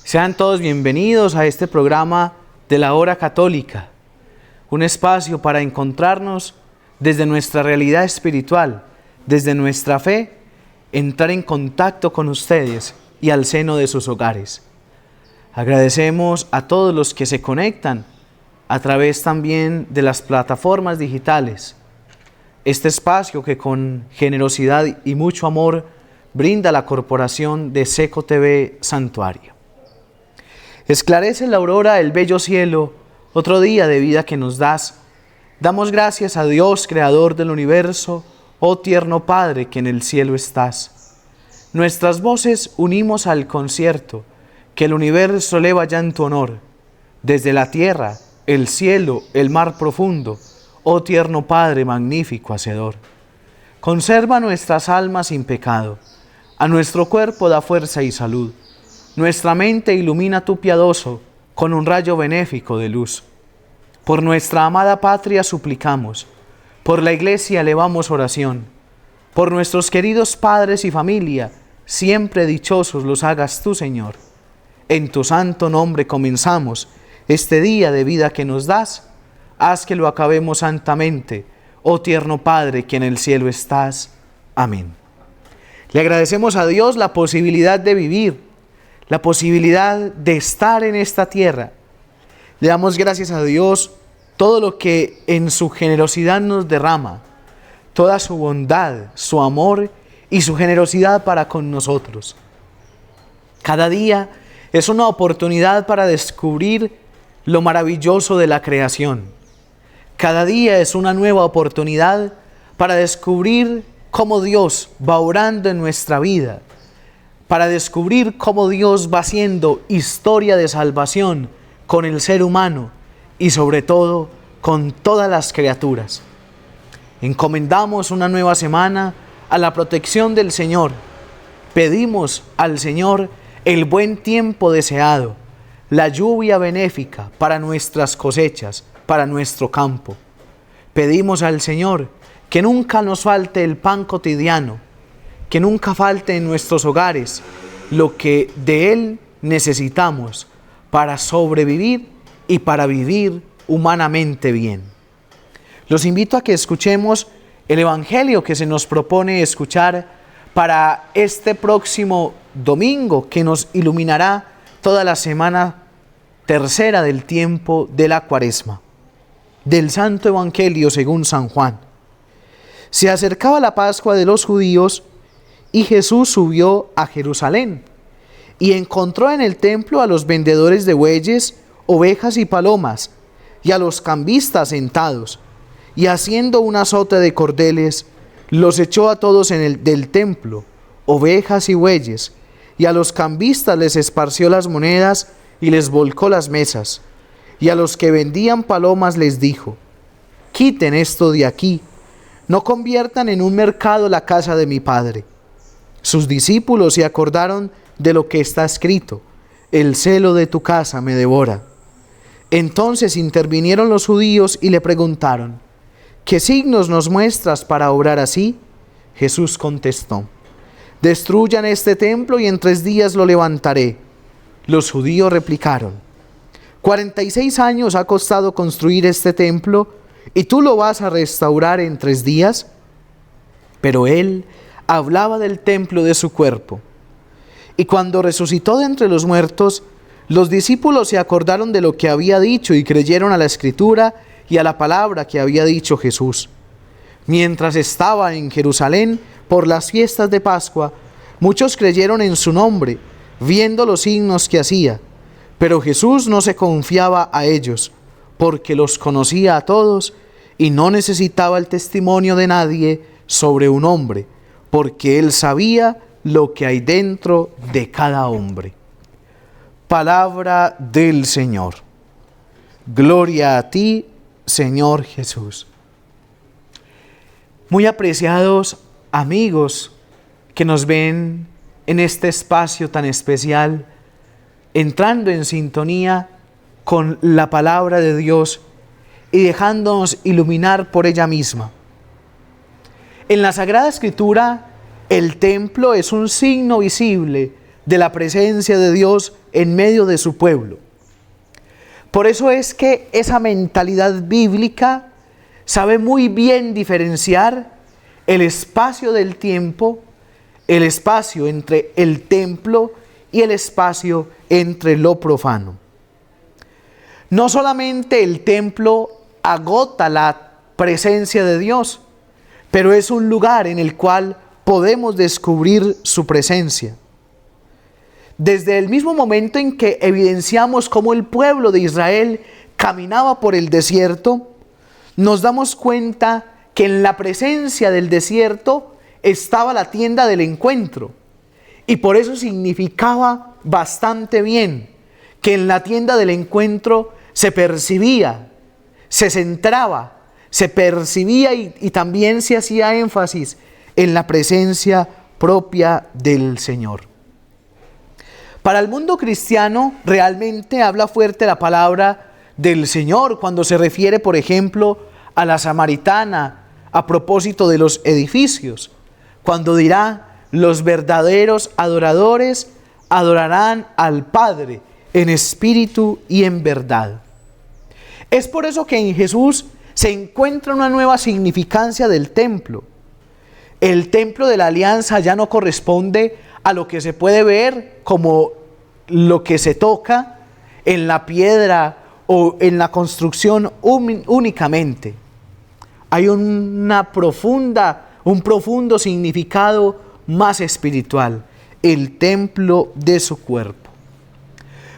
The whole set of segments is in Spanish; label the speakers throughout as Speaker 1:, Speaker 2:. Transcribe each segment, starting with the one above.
Speaker 1: Sean todos bienvenidos a este programa de la Hora Católica, un espacio para encontrarnos desde nuestra realidad espiritual, desde nuestra fe, entrar en contacto con ustedes y al seno de sus hogares. Agradecemos a todos los que se conectan a través también de las plataformas digitales. Este espacio que con generosidad y mucho amor brinda la Corporación de Seco TV Santuario. Esclarece la aurora el bello cielo, otro día de vida que nos das. Damos gracias a Dios, Creador del universo, oh tierno Padre que en el cielo estás. Nuestras voces unimos al concierto que el universo eleva ya en tu honor. Desde la tierra, el cielo, el mar profundo, oh tierno Padre magnífico Hacedor. Conserva nuestras almas sin pecado, a nuestro cuerpo da fuerza y salud. Nuestra mente ilumina tu piadoso con un rayo benéfico de luz. Por nuestra amada patria suplicamos, por la Iglesia elevamos oración, por nuestros queridos padres y familia, siempre dichosos los hagas tú, Señor. En tu santo nombre comenzamos este día de vida que nos das, haz que lo acabemos santamente, oh tierno Padre que en el cielo estás. Amén. Le agradecemos a Dios la posibilidad de vivir, la posibilidad de estar en esta tierra. Le damos gracias a Dios todo lo que en su generosidad nos derrama, toda su bondad, su amor y su generosidad para con nosotros. Cada día es una oportunidad para descubrir lo maravilloso de la creación. Cada día es una nueva oportunidad para descubrir cómo Dios va obrando en nuestra vida, para descubrir cómo Dios va haciendo historia de salvación con el ser humano y sobre todo con todas las criaturas. Encomendamos una nueva semana a la protección del Señor. Pedimos al Señor el buen tiempo deseado, la lluvia benéfica para nuestras cosechas, para nuestro campo. Pedimos al Señor que nunca nos falte el pan cotidiano, que nunca falte en nuestros hogares lo que de Él necesitamos para sobrevivir y para vivir humanamente bien. Los invito a que escuchemos el Evangelio que se nos propone escuchar para este próximo domingo, que nos iluminará toda la semana tercera del tiempo de la Cuaresma. Del Santo Evangelio según San Juan. Se acercaba la Pascua de los judíos y Jesús subió a Jerusalén y encontró en el templo a los vendedores de bueyes, ovejas y palomas y a los cambistas sentados, y haciendo un azote de cordeles los echó a todos del templo, ovejas y bueyes, y a los cambistas les esparció las monedas y les volcó las mesas, y a los que vendían palomas les dijo: quiten esto de aquí, no conviertan en un mercado la casa de mi Padre. Sus discípulos se acordaron de lo que está escrito: el celo de tu casa me devora. Entonces intervinieron los judíos y le preguntaron: ¿qué signos nos muestras para obrar así? Jesús contestó: destruyan este templo y en 3 días lo levantaré. Los judíos replicaron: 46 años ha costado construir este templo y tú lo vas a restaurar en 3 días. Pero él hablaba del templo de su cuerpo. Y cuando resucitó de entre los muertos, los discípulos se acordaron de lo que había dicho y creyeron a la Escritura y a la palabra que había dicho Jesús. Mientras estaba en Jerusalén por las fiestas de Pascua, muchos creyeron en su nombre, viendo los signos que hacía. Pero Jesús no se confiaba a ellos, porque los conocía a todos y no necesitaba el testimonio de nadie sobre un hombre, porque Él sabía lo que hay dentro de cada hombre. Palabra del Señor. Gloria a ti, Señor Jesús. Muy apreciados amigos que nos ven en este espacio tan especial, entrando en sintonía con la palabra de Dios y dejándonos iluminar por ella misma. En la Sagrada Escritura, el templo es un signo visible de la presencia de Dios en medio de su pueblo. Por eso es que esa mentalidad bíblica sabe muy bien diferenciar el espacio del tiempo, el espacio entre el templo y el espacio entre lo profano. No solamente el templo agota la presencia de Dios, pero es un lugar en el cual podemos descubrir su presencia. Desde el mismo momento en que evidenciamos cómo el pueblo de Israel caminaba por el desierto, nos damos cuenta que en la presencia del desierto estaba la tienda del encuentro. Y por eso significaba bastante bien que en la tienda del encuentro se percibía, se centraba, se percibía y también se hacía énfasis en la presencia propia del Señor. Para el mundo cristiano realmente habla fuerte la palabra del Señor cuando se refiere, por ejemplo, a la samaritana a propósito de los edificios, cuando dirá: los verdaderos adoradores adorarán al Padre en espíritu y en verdad. Es por eso que en Jesús se encuentra una nueva significancia del templo. El templo de la alianza ya no corresponde a lo que se puede ver como lo que se toca en la piedra o en la construcción únicamente. Hay un profundo significado más espiritual, el templo de su cuerpo.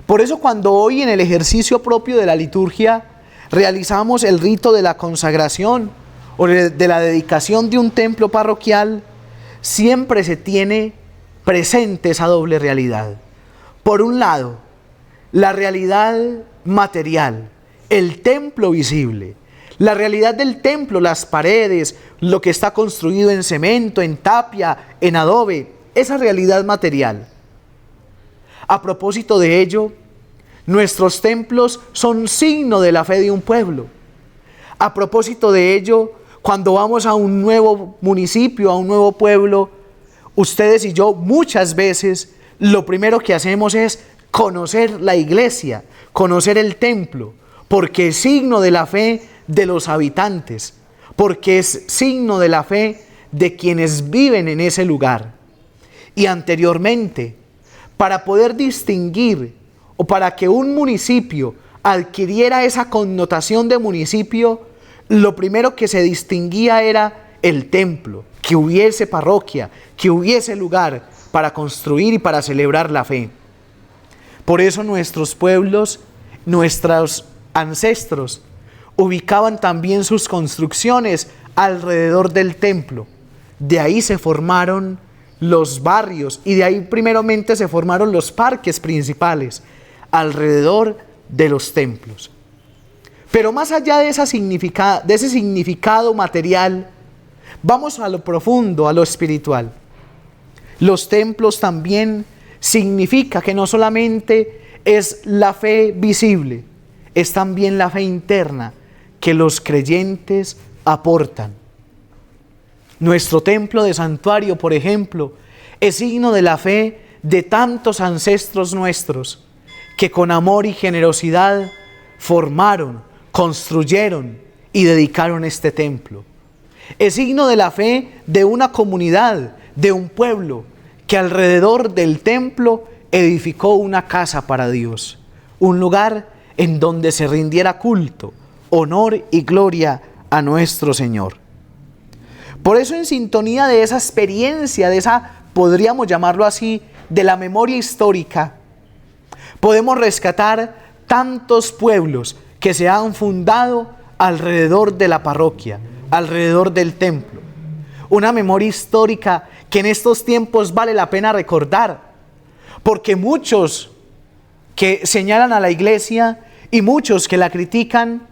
Speaker 1: Por eso cuando hoy en el ejercicio propio de la liturgia realizamos el rito de la consagración o de la dedicación de un templo parroquial, siempre se tiene presente esa doble realidad. Por un lado, la realidad material, el templo visible, la realidad del templo, las paredes, lo que está construido en cemento, en tapia, en adobe, esa realidad material. A propósito de ello, nuestros templos son signo de la fe de un pueblo. A propósito de ello, cuando vamos a un nuevo municipio, a un nuevo pueblo, ustedes y yo muchas veces lo primero que hacemos es conocer la iglesia, conocer el templo, porque es signo de la fe de los habitantes, porque es signo de la fe de quienes viven en ese lugar. Y anteriormente, para poder distinguir o para que un municipio adquiriera esa connotación de municipio, lo primero que se distinguía era el templo, que hubiese parroquia, que hubiese lugar para construir y para celebrar la fe. Por eso nuestros pueblos, nuestros ancestros, ubicaban también sus construcciones alrededor del templo. De ahí se formaron los barrios y de ahí primeramente se formaron los parques principales alrededor de los templos. Pero más allá de ese significado material, vamos a lo profundo, a lo espiritual. Los templos también significa que no solamente es la fe visible, es también la fe interna que los creyentes aportan. Nuestro templo de santuario, por ejemplo, es signo de la fe de tantos ancestros nuestros que con amor y generosidad formaron, construyeron y dedicaron este templo. Es signo de la fe de una comunidad, de un pueblo que alrededor del templo edificó una casa para Dios, un lugar en donde se rindiera culto, honor y gloria a nuestro Señor. Por eso, en sintonía de esa experiencia, de esa, podríamos llamarlo así, de la memoria histórica, podemos rescatar tantos pueblos que se han fundado alrededor de la parroquia, alrededor del templo. Una memoria histórica que en estos tiempos vale la pena recordar, porque muchos que señalan a la iglesia y muchos que la critican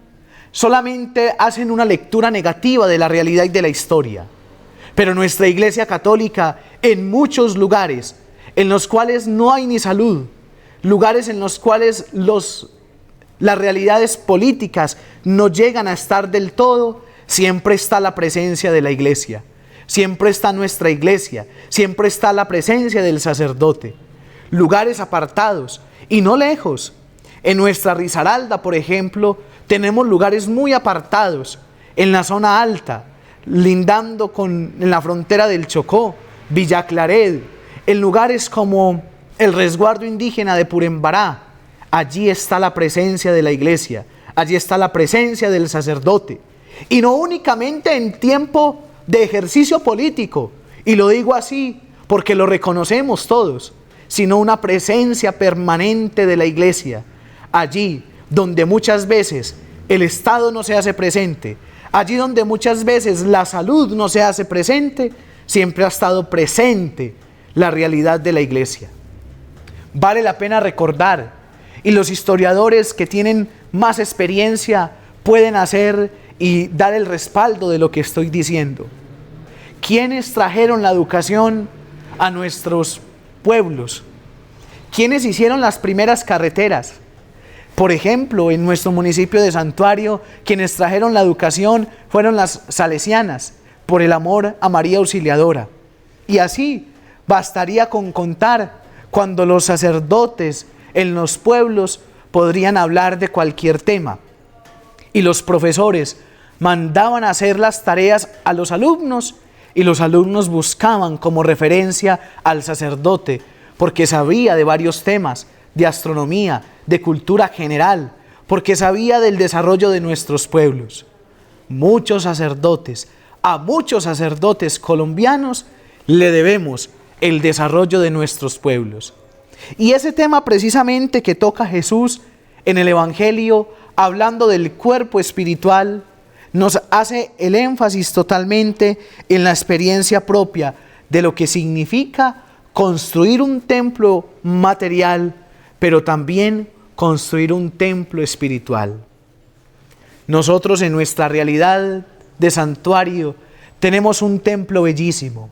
Speaker 1: solamente hacen una lectura negativa de la realidad y de la historia. Pero nuestra Iglesia Católica, en muchos lugares en los cuales no hay ni salud, lugares en los cuales las realidades políticas no llegan a estar del todo, siempre está la presencia de la iglesia, siempre está nuestra iglesia, siempre está la presencia del sacerdote. lugares apartados y no lejos. En nuestra Risaralda, por ejemplo, tenemos lugares muy apartados, en la zona alta, lindando en la frontera del Chocó, Villa Claret, en lugares como el resguardo indígena de Purembará. Allí está la presencia de la iglesia, allí está la presencia del sacerdote. Y no únicamente en tiempo de ejercicio político, y lo digo así porque lo reconocemos todos, sino una presencia permanente de la iglesia, allí donde muchas veces el Estado no se hace presente, allí donde muchas veces la salud no se hace presente, siempre ha estado presente la realidad de la iglesia. Vale la pena recordar, y los historiadores que tienen más experiencia pueden hacer y dar el respaldo de lo que estoy diciendo. ¿Quiénes trajeron la educación a nuestros pueblos? ¿Quiénes hicieron las primeras carreteras? Por ejemplo, en nuestro municipio de Santuario, quienes trajeron la educación fueron las salesianas, por el amor a María Auxiliadora. Y así bastaría con contar cuando los sacerdotes en los pueblos podrían hablar de cualquier tema. Y los profesores mandaban a hacer las tareas a los alumnos, y los alumnos buscaban como referencia al sacerdote, porque sabía de varios temas, de astronomía, de cultura general, porque sabía del desarrollo de nuestros pueblos. A muchos sacerdotes colombianos le debemos el desarrollo de nuestros pueblos. Y ese tema precisamente que toca Jesús en el Evangelio, hablando del cuerpo espiritual, nos hace el énfasis totalmente en la experiencia propia de lo que significa construir un templo material, pero también construir un templo espiritual. Nosotros en nuestra realidad de santuario tenemos un templo bellísimo,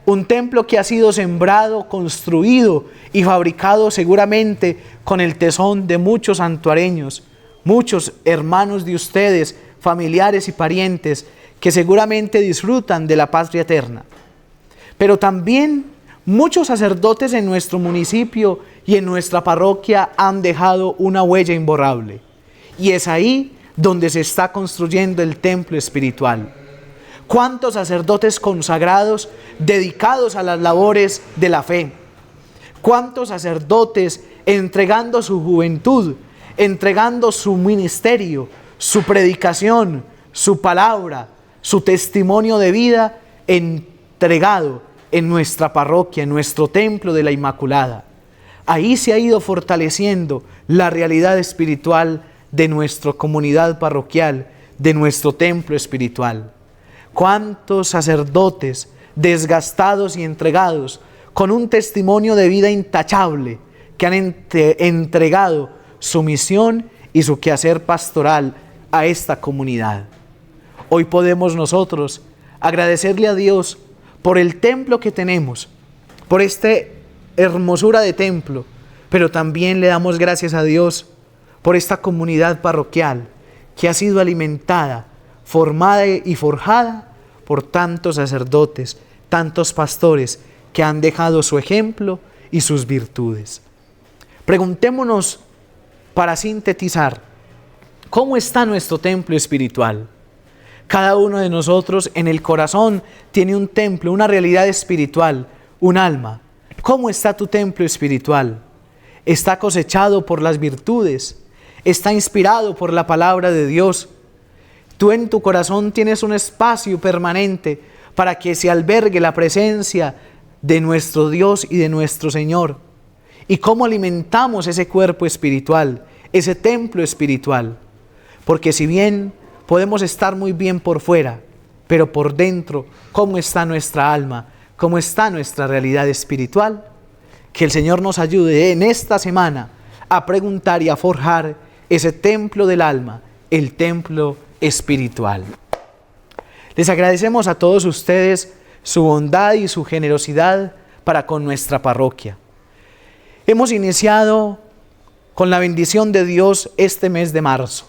Speaker 1: un templo que ha sido sembrado, construido y fabricado seguramente con el tesón de muchos santuareños, muchos hermanos de ustedes, familiares y parientes que seguramente disfrutan de la patria eterna. Pero también muchos sacerdotes en nuestro municipio y en nuestra parroquia han dejado una huella imborrable. Y es ahí donde se está construyendo el templo espiritual. ¿Cuántos sacerdotes consagrados dedicados a las labores de la fe? ¿Cuántos sacerdotes entregando su juventud, entregando su ministerio, su predicación, su palabra, su testimonio de vida, entregado en nuestra parroquia, en nuestro templo de la Inmaculada? Ahí se ha ido fortaleciendo la realidad espiritual de nuestra comunidad parroquial, de nuestro templo espiritual. ¿Cuántos sacerdotes desgastados y entregados con un testimonio de vida intachable que han entregado su misión y su quehacer pastoral a esta comunidad? Hoy podemos nosotros agradecerle a Dios por el templo que tenemos, por esta hermosura de templo, pero también le damos gracias a Dios por esta comunidad parroquial que ha sido alimentada, formada y forjada por tantos sacerdotes, tantos pastores que han dejado su ejemplo y sus virtudes. Preguntémonos, para sintetizar, ¿cómo está nuestro templo espiritual? Cada uno de nosotros en el corazón tiene un templo, una realidad espiritual, un alma. ¿Cómo está tu templo espiritual? ¿Está cosechado por las virtudes? ¿Está inspirado por la palabra de Dios? Tú en tu corazón tienes un espacio permanente para que se albergue la presencia de nuestro Dios y de nuestro Señor. ¿Y cómo alimentamos ese cuerpo espiritual, ese templo espiritual? Porque si bien podemos estar muy bien por fuera, pero por dentro, ¿cómo está nuestra alma? ¿Cómo está nuestra realidad espiritual? Que el Señor nos ayude en esta semana a preguntar y a forjar ese templo del alma, el templo espiritual. Les agradecemos a todos ustedes su bondad y su generosidad para con nuestra parroquia. Hemos iniciado con la bendición de Dios este mes de marzo.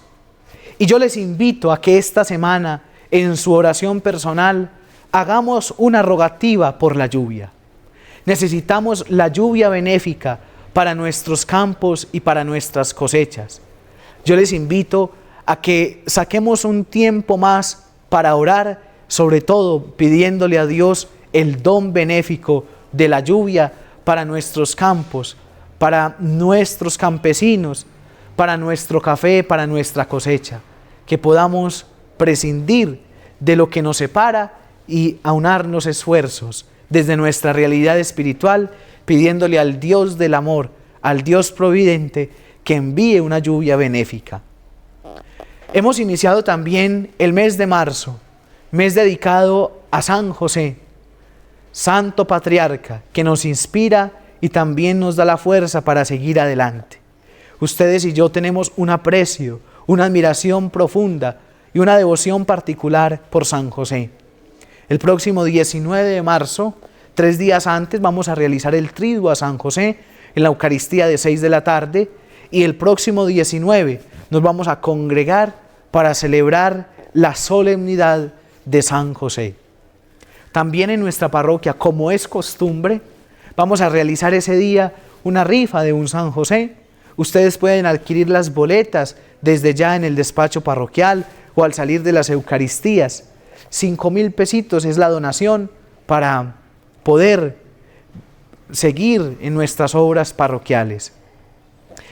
Speaker 1: Y yo les invito a que esta semana, en su oración personal, hagamos una rogativa por la lluvia. Necesitamos la lluvia benéfica para nuestros campos y para nuestras cosechas. Yo les invito a que saquemos un tiempo más para orar, sobre todo pidiéndole a Dios el don benéfico de la lluvia para nuestros campos, para nuestros campesinos, para nuestro café, para nuestra cosecha. Que podamos prescindir de lo que nos separa y aunarnos esfuerzos desde nuestra realidad espiritual, pidiéndole al Dios del amor, al Dios providente, que envíe una lluvia benéfica. Hemos iniciado también el mes de marzo, mes dedicado a San José, Santo Patriarca, que nos inspira y también nos da la fuerza para seguir adelante. Ustedes y yo tenemos un aprecio, una admiración profunda y una devoción particular por San José. El próximo 19 de marzo, 3 días antes, vamos a realizar el triduo a San José en la Eucaristía de 6 de la tarde, y el próximo 19 nos vamos a congregar para celebrar la solemnidad de San José. También en nuestra parroquia, como es costumbre, vamos a realizar ese día una rifa de un San José. Ustedes pueden adquirir las boletas desde ya en el despacho parroquial o al salir de las Eucaristías. 5,000 pesitos es la donación para poder seguir en nuestras obras parroquiales.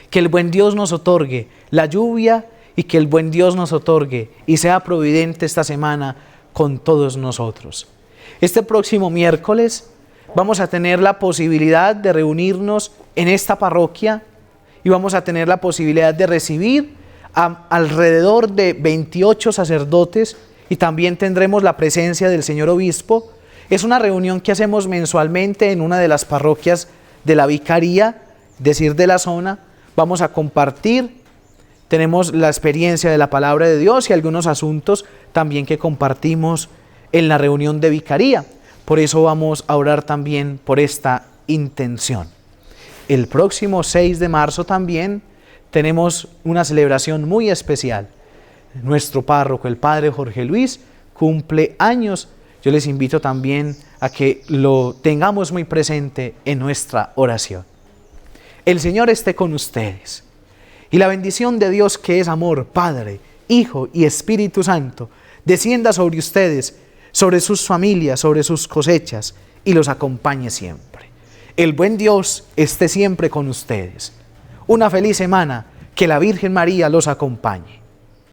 Speaker 1: Que el buen Dios nos otorgue la lluvia y que el buen Dios nos otorgue y sea providente esta semana con todos nosotros. Este próximo miércoles vamos a tener la posibilidad de reunirnos en esta parroquia y vamos a tener la posibilidad de recibir alrededor de 28 sacerdotes y también tendremos la presencia del señor obispo. Es una reunión que hacemos mensualmente en una de las parroquias de la vicaría, es decir, de la zona. Vamos a compartir, tenemos la experiencia de la palabra de Dios y algunos asuntos también que compartimos en la reunión de vicaría. Por eso vamos a orar también por esta intención. El próximo 6 de marzo también tenemos una celebración muy especial. Nuestro párroco, el padre Jorge Luis, cumple años. Yo les invito también a que lo tengamos muy presente en nuestra oración. El Señor esté con ustedes. Y la bendición de Dios, que es amor, Padre, Hijo y Espíritu Santo, descienda sobre ustedes, sobre sus familias, sobre sus cosechas, y los acompañe siempre. El buen Dios esté siempre con ustedes. Una feliz semana, que la Virgen María los acompañe.